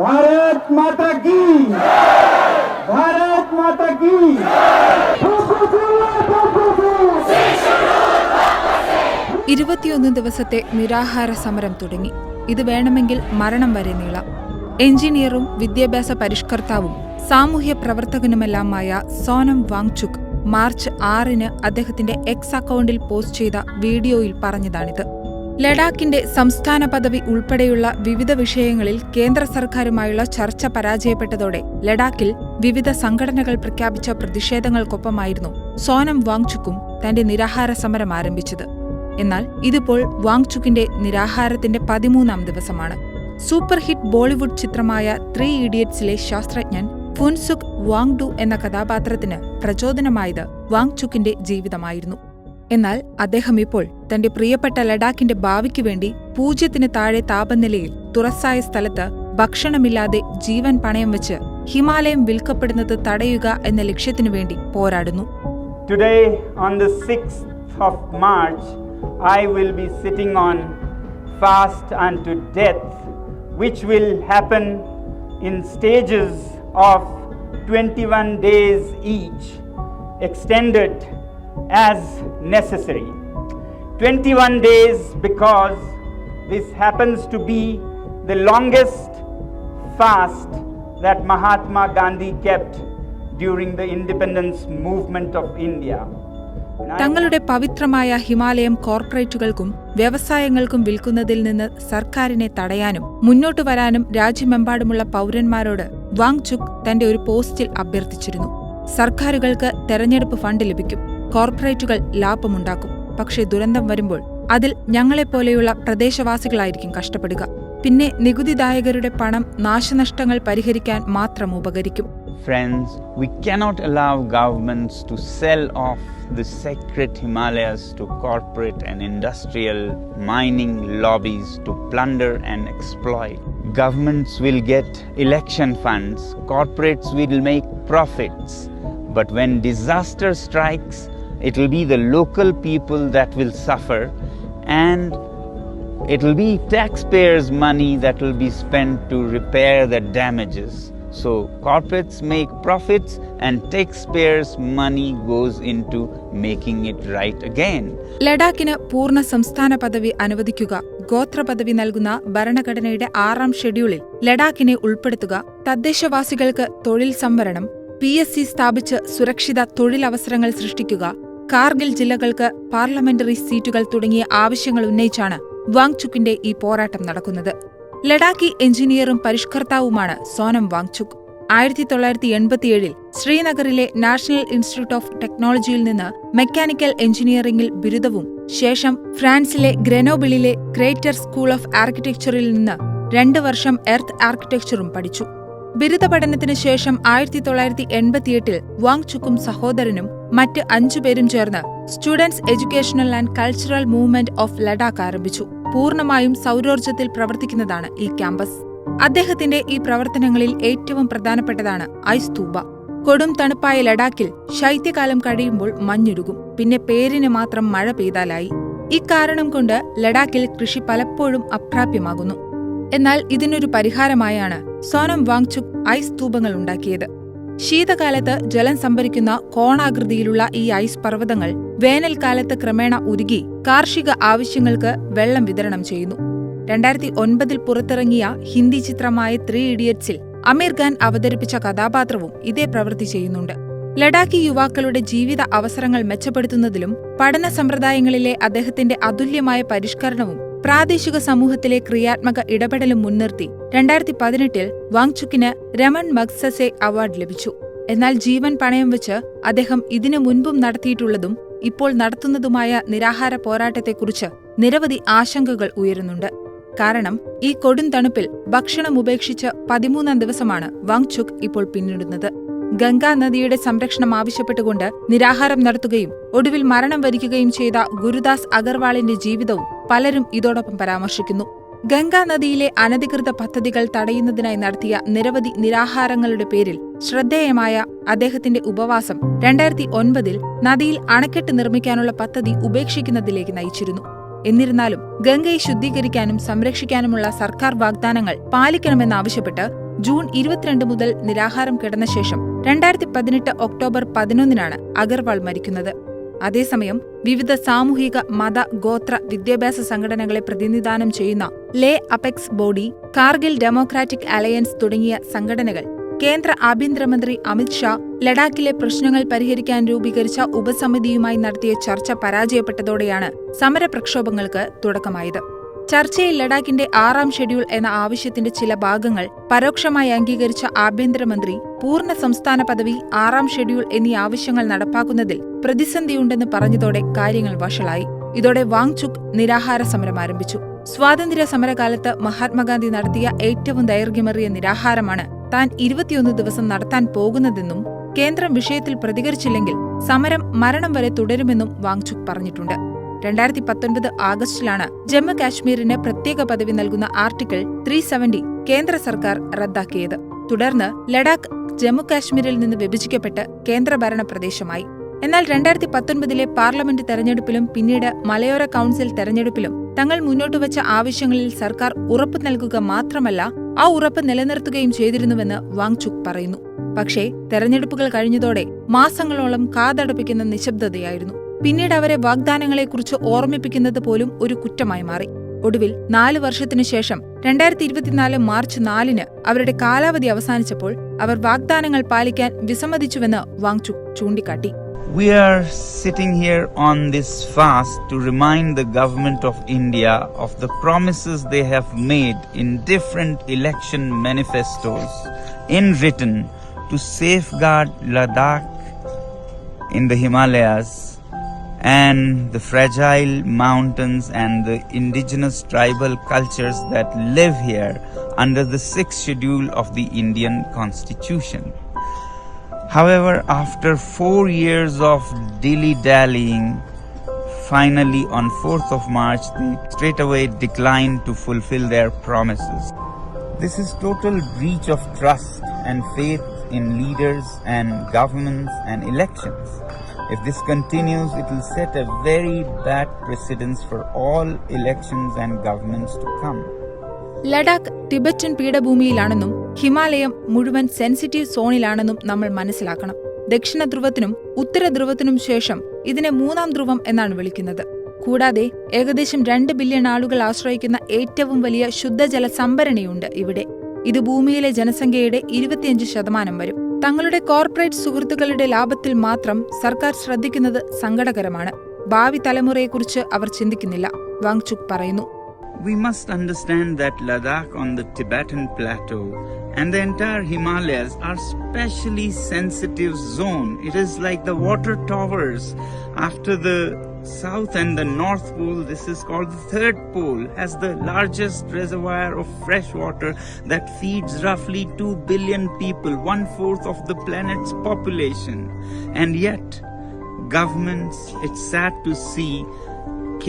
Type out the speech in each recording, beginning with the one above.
भारत माता की, भारत माता की। 21 ദിവസത്തെ നിരാഹാര സമരം തുടങ്ങി. ഇത് വേണമെങ്കിൽ മരണം വരെ നീളാം. എഞ്ചിനീയറും വിദ്യാഭ്യാസ പരിഷ്കർത്താവും സാമൂഹ്യ പ്രവർത്തകനുമെല്ലാമായ സോനം വാങ്ചുക് മാർച്ച് 6-ന് അദ്ദേഹത്തിന്റെ എക്സ് അക്കൗണ്ടിൽ പോസ്റ്റ് ചെയ്ത വീഡിയോയിൽ പറഞ്ഞതാണിത്. ലഡാക്കിന്റെ സംസ്ഥാന പദവി ഉൾപ്പെടെയുള്ള വിവിധ വിഷയങ്ങളിൽ കേന്ദ്ര സർക്കാരുമായുള്ള ചർച്ച പരാജയപ്പെട്ടതോടെ ലഡാക്കിൽ വിവിധ സംഘടനകൾ പ്രഖ്യാപിച്ച പ്രതിഷേധങ്ങൾക്കൊപ്പമായിരുന്നു സോനം വാങ്ചുക്കും തന്റെ നിരാഹാര സമരം ആരംഭിച്ചത്. എന്നാൽ ഇതിപ്പോൾ വാങ്ചുക്കിന്റെ നിരാഹാരത്തിന്റെ 13-ാം ദിവസമാണ്. സൂപ്പർ ഹിറ്റ് ബോളിവുഡ് ചിത്രമായ 3 ഇഡിയറ്റ്സിലെ ശാസ്ത്രജ്ഞൻ ഫുൻസുക് വാങ്ഡു എന്ന കഥാപാത്രത്തിന് പ്രചോദനമായത് വാങ്ചുക്കിന്റെ ജീവിതമായിരുന്നു. എന്നാൽ അദ്ദേഹം ഇപ്പോൾ തന്റെ പ്രിയപ്പെട്ട ലഡാക്കിന്റെ ഭാവിക്കു വേണ്ടി 0-ന് താഴെ താപനിലയിൽ തുറസായ സ്ഥലത്ത് ഭക്ഷണമില്ലാതെ ജീവൻ പണയം വെച്ച് ഹിമാലയം വിൽക്കപ്പെടുന്നത് തടയുക എന്ന ലക്ഷ്യത്തിനു വേണ്ടി പോരാടുന്നു. Today on the 6th of March, I will be sitting on fast unto death, which will happen in stages of 21 days each, extended as necessary. 21 days because this happens to be the longest fast that Mahatma Gandhi kept during the independence movement of India. തങ്ങളുടെ പവിത്രമായ ഹിമാലയം കോർപ്പറേറ്റുകൾക്കും വ്യവസായങ്ങൾക്കും വിൽക്കുന്നതിൽ നിന്ന് സർക്കാരിനെ തടയാനും മുന്നോട്ടു വരാനും രാജ്യമെമ്പാടുമുള്ള പൗരന്മാരോട് വാങ്ചുക് തന്റെ ഒരു പോസ്റ്റിൽ അഭ്യർത്ഥിച്ചിരുന്നു. സർക്കാരുകൾക്ക് തെരഞ്ഞെടുപ്പ് ഫണ്ട് ലഭിക്കും, കോർപ്പറേറ്റുകൾ ലാഭമുണ്ടാക്കും. പക്ഷേ ദുരന്തം വരുമ്പോൾ അതിൽ ഞങ്ങളെപ്പോലെയുള്ള പ്രദേശവാസികളായിരിക്കും കഷ്ടപ്പെടുക. പിന്നെ നികുതിദായകരുടെ പണം നാശനഷ്ടങ്ങൾ പരിഹരിക്കാൻ മാത്രം ഉപകരിക്കും. Friends, we cannot allow governments to sell off the sacred Himalayas to corporate and industrial mining lobbies to plunder and exploit. Governments will get election funds, corporates will make profits. But when disaster strikes, it will be the local people that will suffer, and it will be taxpayers' money that will be spent to repair the damages. So corporates make profits and taxpayers' money goes into making it right again. ലഡാക്കിന് പൂർണ്ണ സംസ്ഥാന പദവി അനുവദിക്കുക, ഗോത്രപദവി നൽകുന്ന ഭരണഘടനയുടെ 6-ാം ഷെഡ്യൂളിൽ ലഡാക്കിനെ ഉൾപ്പെടുത്തുക, തദ്ദേശവാസികൾക്ക് തൊഴിൽ സംവരണം, PSC സ്ഥാപിച്ച് സുരക്ഷിത തൊഴിലവസരങ്ങൾ സൃഷ്ടിക്കുക, കാർഗിൽ ജില്ലകൾക്ക് പാർലമെന്ററി സീറ്റുകൾ തുടങ്ങിയ ആവശ്യങ്ങൾ ഉന്നയിച്ചാണ് വാങ്ചുക്കിന്റെ ഈ പോരാട്ടം നടക്കുന്നത്. ലഡാക്കി എഞ്ചിനീയറും പരിഷ്കർത്താവുമാണ് സോനം വാങ്ചുക്. 1987-ൽ ശ്രീനഗറിലെ നാഷണൽ ഇൻസ്റ്റിറ്റ്യൂട്ട് ഓഫ് ടെക്നോളജിയിൽ നിന്ന് മെക്കാനിക്കൽ എഞ്ചിനീയറിംഗിൽ ബിരുദവും ശേഷം ഫ്രാൻസിലെ ഗ്രനോബിളിലെ ഗ്രേറ്റർ സ്കൂൾ ഓഫ് ആർക്കിടെക്ചറിൽ നിന്ന് 2 വർഷം എർത്ത് ആർക്കിടെക്ചറും പഠിച്ചു. ബിരുദ പഠനത്തിന് ശേഷം 1988-ൽ വാങ്ചുക്കും സഹോദരനും മറ്റ് 5 പേരും ചേർന്ന് students educational and cultural movement of Ladakh ആരംഭിച്ചു. പൂർണ്ണമായും സൗരോർജ്ജത്തിൽ പ്രവർത്തിക്കുന്നതാണ് ഈ ക്യാമ്പസ്. അദ്ദേഹത്തിന്റെ ഈ പ്രവർത്തനങ്ങളിൽ ഏറ്റവും പ്രധാനപ്പെട്ടതാണ് ഐസ് തൂബ. കൊടും തണുപ്പായ ലഡാക്കിൽ ശൈത്യകാലം കഴിയുമ്പോൾ മഞ്ഞുരുകും, പിന്നെ പേരിന് മാത്രം മഴ പെയ്താലായി. ഇക്കാരണം കൊണ്ട് ലഡാക്കിൽ കൃഷി പലപ്പോഴും അപ്രാപ്യമാകുന്നു. എന്നാൽ ഇതിനൊരു പരിഹാരമായാണ് സോനം വാങ്ചുക് ഐസ് സ്തൂപങ്ങൾ ഉണ്ടാക്കിയത്. ശീതകാലത്ത് ജലം സംഭരിക്കുന്ന കോണാകൃതിയിലുള്ള ഈ ഐസ് പർവ്വതങ്ങൾ വേനൽക്കാലത്ത് ക്രമേണ ഉരുകി കാർഷിക ആവശ്യങ്ങൾക്ക് വെള്ളം വിതരണം ചെയ്യുന്നു. 2009-ൽ പുറത്തിറങ്ങിയ ഹിന്ദി ചിത്രമായ 3 ഇഡിയറ്റ്സിൽ അമീർ ഖാൻ അവതരിപ്പിച്ച കഥാപാത്രവും ഇതേ പ്രവൃത്തി ചെയ്യുന്നുണ്ട്. ലഡാക്കി യുവാക്കളുടെ ജീവിത അവസരങ്ങൾ മെച്ചപ്പെടുത്തുന്നതിലും പഠന സമ്പ്രദായങ്ങളിലെ അദ്ദേഹത്തിന്റെ അതുല്യമായ പരിഷ്കരണവും പ്രാദേശിക സമൂഹത്തിലെ ക്രിയാത്മക ഇടപെടലും മുൻനിർത്തി 2018-ൽ വാങ്ചുക്കിന് രമൺ മഗ്സസെ അവാർഡ് ലഭിച്ചു. എന്നാൽ ജീവൻ പണയം വെച്ച് അദ്ദേഹം ഇതിനു മുൻപും നടത്തിയിട്ടുള്ളതും ഇപ്പോൾ നടത്തുന്നതുമായ നിരാഹാര പോരാട്ടത്തെക്കുറിച്ച് നിരവധി ആശങ്കകൾ ഉയരുന്നുണ്ട്. കാരണം ഈ കൊടും തണുപ്പിൽ ഭക്ഷണം ഉപേക്ഷിച്ച് 13-ാം ദിവസമാണ് വാങ്ചുക് ഇപ്പോൾ പിന്നിടുന്നത്. ഗംഗാ നദിയുടെ സംരക്ഷണം ആവശ്യപ്പെട്ടുകൊണ്ട് നിരാഹാരം നടത്തുകയും ഒടുവിൽ മരണം വരിക്കുകയും ചെയ്ത ഗുരുദാസ് അഗർവാളിന്റെ ജീവിതവും പലരും ഇതോടൊപ്പം പരാമർശിക്കുന്നു. ഗംഗാ നദിയിലെ അനധികൃത പദ്ധതികൾ തടയുന്നതിനായി നടത്തിയ നിരവധി നിരാഹാരങ്ങളുടെ പേരിൽ ശ്രദ്ധേയമായ അദ്ദേഹത്തിന്റെ ഉപവാസം 2009-ൽ നദിയിൽ അണക്കെട്ട് നിർമ്മിക്കാനുള്ള പദ്ധതി ഉപേക്ഷിക്കുന്നതിലേക്ക് നയിച്ചിരുന്നു. എന്നിരുന്നാലും ഗംഗയെ ശുദ്ധീകരിക്കാനും സംരക്ഷിക്കാനുമുള്ള സർക്കാർ വാഗ്ദാനങ്ങൾ പാലിക്കണമെന്നാവശ്യപ്പെട്ട് ജൂൺ 22 മുതൽ നിരാഹാരം കിടന്ന ശേഷം 2018 ഒക്ടോബർ 11 അഗർവാൾ മരിക്കുന്നത്. അതേസമയം വിവിധ സാമൂഹിക, മത, ഗോത്ര, വിദ്യാഭ്യാസ സംഘടനകളെ പ്രതിനിധാനം ചെയ്യുന്ന Leh apex body, Kargil democratic alliance തുടങ്ങിയ സംഘടനകൾ കേന്ദ്ര ആഭ്യന്തരമന്ത്രി അമിത് ഷാ ലഡാക്കിലെ പ്രശ്നങ്ങൾ പരിഹരിക്കാൻ രൂപീകരിച്ച ഉപസമിതിയുമായി നടത്തിയ ചർച്ച പരാജയപ്പെട്ടതോടെയാണ് സമരപ്രക്ഷോഭങ്ങൾക്ക് തുടക്കമായത്. ചർച്ചയിൽ ലഡാക്കിന്റെ 6ാം ഷെഡ്യൂൾ എന്ന ആവശ്യത്തിന്റെ ചില ഭാഗങ്ങൾ പരോക്ഷമായി അംഗീകരിച്ച ആഭ്യന്തരമന്ത്രി പൂർണ്ണ സംസ്ഥാന പദവി, 6ാം ഷെഡ്യൂൾ എന്നീ ആവശ്യങ്ങൾ നടപ്പാക്കുന്നതിൽ പ്രതിസന്ധിയുണ്ടെന്ന് പറഞ്ഞതോടെ കാര്യങ്ങൾ വഷളായി. ഇതോടെ വാങ്ചുക് നിരാഹാര സമരം ആരംഭിച്ചു. സ്വാതന്ത്ര്യ സമരകാലത്ത് മഹാത്മാഗാന്ധി നടത്തിയ ഏറ്റവും ദൈർഘ്യമേറിയ നിരാഹാരമാണ് താൻ 21 ദിവസം നടത്താൻ പോകുന്നതെന്നും കേന്ദ്രം വിഷയത്തിൽ പ്രതികരിച്ചില്ലെങ്കിൽ സമരം മരണം വരെ തുടരുമെന്നും വാങ്ചുക് പറഞ്ഞിട്ടുണ്ട്. 2019 ആഗസ്റ്റിലാണ് ജമ്മു കാശ്മീരിന് പ്രത്യേക പദവി നൽകുന്ന ആർട്ടിക്കിൾ 370 കേന്ദ്ര സർക്കാർ റദ്ദാക്കിയത്. തുടർന്ന് ലഡാക്ക് ജമ്മു കാശ്മീരിൽ നിന്ന് വിഭജിക്കപ്പെട്ട് കേന്ദ്രഭരണ പ്രദേശമായി. എന്നാൽ 2019 പാർലമെന്റ് തെരഞ്ഞെടുപ്പിലും പിന്നീട് മലയോര കൌൺസിൽ തെരഞ്ഞെടുപ്പിലും തങ്ങൾ മുന്നോട്ടുവച്ച ആവശ്യങ്ങളിൽ സർക്കാർ ഉറപ്പ് നൽകുക മാത്രമല്ല, ആ ഉറപ്പ് നിലനിർത്തുകയും ചെയ്തിരുന്നുവെന്ന് വാങ്ചുക് പറയുന്നു. പക്ഷേ തെരഞ്ഞെടുപ്പുകൾ കഴിഞ്ഞതോടെ മാസങ്ങളോളം കാതടപ്പിക്കുന്ന നിശബ്ദതയായിരുന്നു. പിന്നീട് അവരെ വാഗ്ദാനങ്ങളെക്കുറിച്ച് ഓർമ്മിപ്പിക്കുന്നത് പോലും ഒരു കുറ്റമായി മാറി. ഒടുവിൽ 4 വർഷത്തിനു ശേഷം 2024 മാർച്ച് 4 അവരുടെ കാലാവധി അവസാനിച്ചപ്പോൾ അവർ വാഗ്ദാനങ്ങൾ പാലിക്കാൻ വിസമ്മതിച്ചുവെന്ന് വാങ്ചുക് ചൂണ്ടിക്കാട്ടി. We are sitting here on this fast to remind the government of India of the promises they have made in different election manifestos in written to safeguard Ladakh in the Himalayas and the fragile mountains and the indigenous tribal cultures that live here under the 6th schedule of the Indian Constitution. However, after 4 years of dilly-dallying, finally on 4th of March, they straightaway declined to fulfill their promises. This is total breach of trust and faith in leaders and governments and elections. If this continues, it will set a very bad precedence for all elections and governments to come. Ladakh Tibetan പീഠഭൂമിയിലാണെന്നും ഹിമാലയം മുഴുവൻ sensitive സോണിലാണെന്നും നമ്മൾ മനസ്സിലാക്കണം. ദക്ഷിണ ധ്രുവത്തിനും ഉത്തര ധ്രുവത്തിനും ശേഷം ഇതിനെ 3ാം ധ്രുവം എന്നാണ് വിളിക്കുന്നത്. കൂടാതെ ഏകദേശം 2 ബില്യൺ ആളുകൾ ആശ്രയിക്കുന്ന ഏറ്റവും വലിയ ശുദ്ധജല സംഭരണിയുണ്ട് ഇവിടെ. ഇത് ഭൂമിയിലെ ജനസംഖ്യയുടെ 25% വരും. തങ്ങളുടെ കോർപ്പറേറ്റ് സുഹൃത്തുക്കളുടെ ലാഭത്തിൽ മാത്രം സർക്കാർ ശ്രദ്ധിക്കുന്നത് സങ്കടകരമാണ്. ഭാവി തലമുറയെക്കുറിച്ച് അവർ ചിന്തിക്കുന്നില്ല, വാങ്ചുക് പറയുന്നു. We must understand that Ladakh on the Tibetan plateau and the entire Himalayas are specially sensitive zone. It is like the water towers. After the south and the north pole, this is called the third pole, has the largest reservoir of fresh water that feeds roughly 2 billion people, 1/4 of the planet's population. And yet, governments, it's sad to see,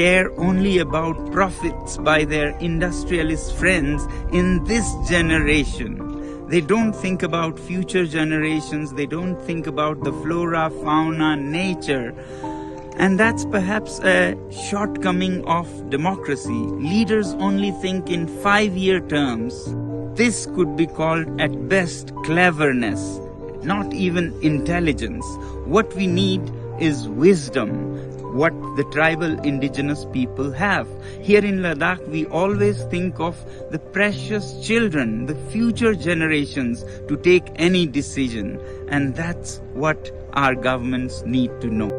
care only about profits by their industrialist friends in this generation. They don't think about future generations. They don't think about the flora, fauna, nature. And that's perhaps a shortcoming of democracy. Leaders only think in 5-year terms. This could be called at best cleverness, not even intelligence. What we need is wisdom, what the tribal indigenous people have. Here in Ladakh, we always think of the precious children, the future generations, to take any decision. And that's what our governments need to know.